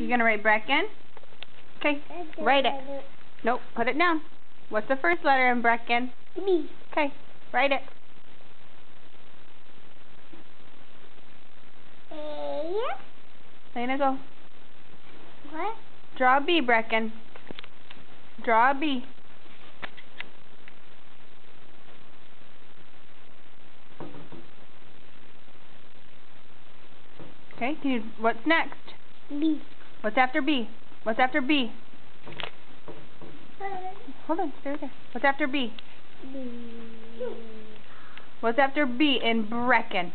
You gonna write Brecken? Okay, write it. Nope, put it down. What's the first letter in Brecken? B. Okay, write it. A. Lena, go. What? Draw a B, Brecken. Draw a B. Okay, what's next? B. What's after B? What's after B? Hold on, stay there. What's after B? B. What's after B in Brecken?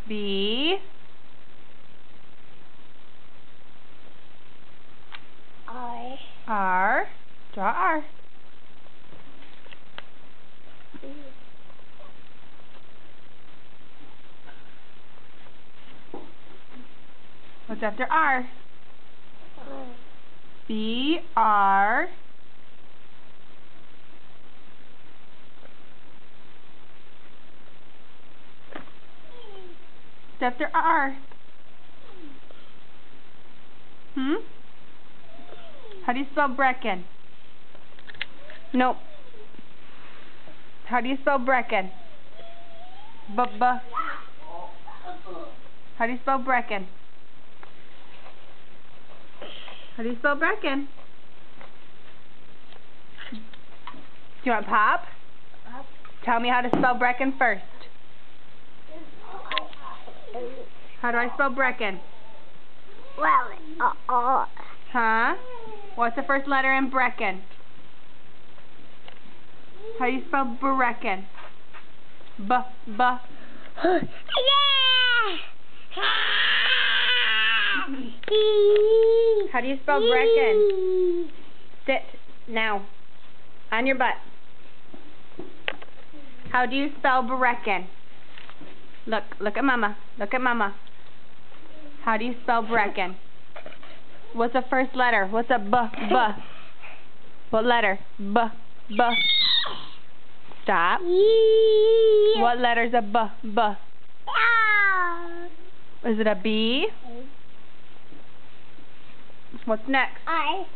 B. R. R. Draw R. B. What's after R? R. B. R. What's after R? How do you spell Brecken? Nope. How do you spell Brecken? B-b. How do you spell Brecken? How do you spell Brecken? Do you want Pop? Up. Tell me how to spell Brecken first. How do I spell Brecken? Well, Huh? What's the first letter in Brecken? How do you spell Brecken? B-b. Yeah! How do you spell Brecken? Sit now. On your butt. How do you spell Brecken? Look at Mama. Look at Mama. How do you spell Brecken? What's the first letter? What's a b? What letter? B. Stop. What letter's a b? Is it a B? What's next? I.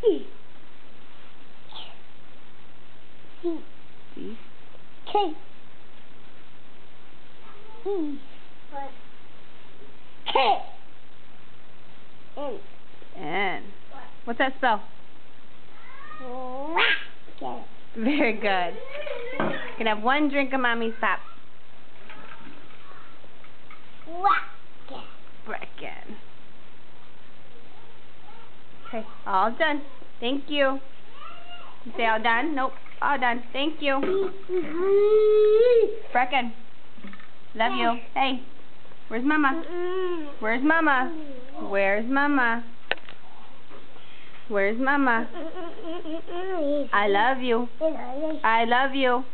C. K. E. K. N. N. What's that spell? Racket. Very good. You can have one drink of Mommy's pop. Racket. Brecken. Okay, all done. Thank you. You say all done? Nope. All done. Thank you. Brecken. Love you. Hey, where's Mama? Where's Mama? Where's Mama? Where's Mama? I love you. I love you.